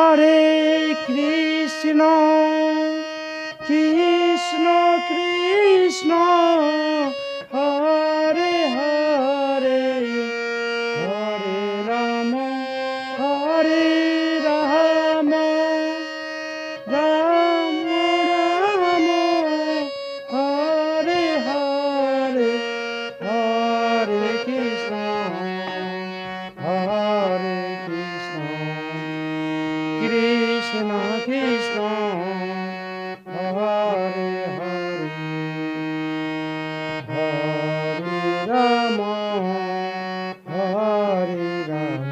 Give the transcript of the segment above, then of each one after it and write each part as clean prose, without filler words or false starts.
হরে কৃষ্ণ কৃষ্ণ কৃষ্ণ হরে হরে হরে রাম হরে রাম রাম রাম হরে হরে হরে কৃষ্ণ হরে কৃষ্ণ কৃষ্ণ কৃষ্ণ হরে হরে হরে রাম হরে রাম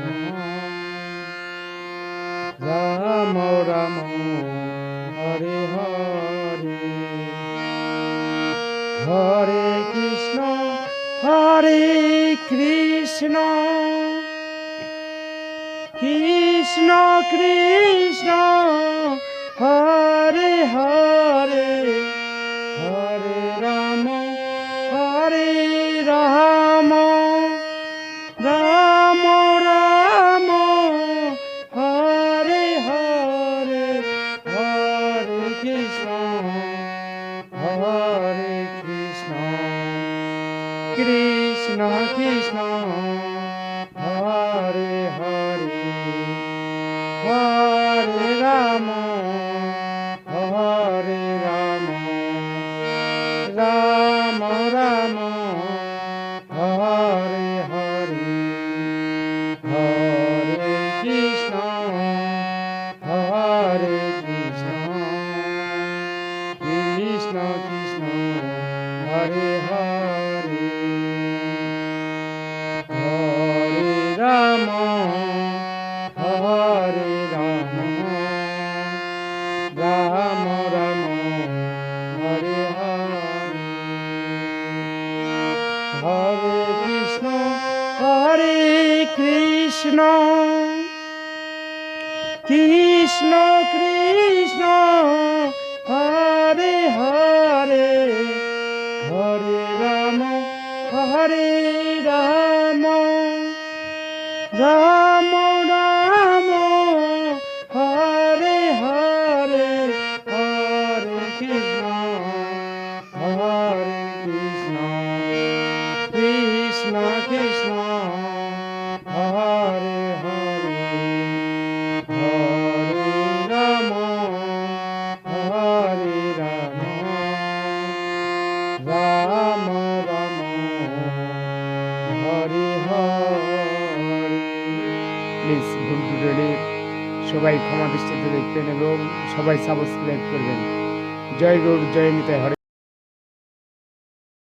রাম রাম হরে হরে হরে কৃষ্ণ হরে কৃষ্ণ কৃষ্ণ কৃষ্ণ হরে হরে হরে রাম হরে রাম রাম রাম হরে হরে হরে কৃষ্ণ হরে কৃষ্ণ কৃষ্ণ কৃষ্ণ হরে হরে হরে রাম হরে রাম রাম রাম হরে হরে হরে কৃষ্ণ হরে কৃষ্ণ কৃষ্ণ কৃষ্ণ হরে হরে হরে রাম হরে রাম রাম রাম হরে হরে হরে কৃষ্ণ হরে কৃষ্ণ কৃষ্ণ কৃষ্ণ হরে হরে হরে রাম হরে রাম রাম রাম হরে হরে হরে কৃষ্ণ হরে কৃষ্ণ কৃষ্ণ কৃষ্ণ হরে হরে হরে রাম হরে Ram Ram Ram Hare Hare. Please ভুল টুটলে সবাই ক্ষমা দৃষ্টিতে দেখবেন এবং সবাই সাবস্ক্রাইব করবেন। জয় গৌর জয় নিতাই হরে।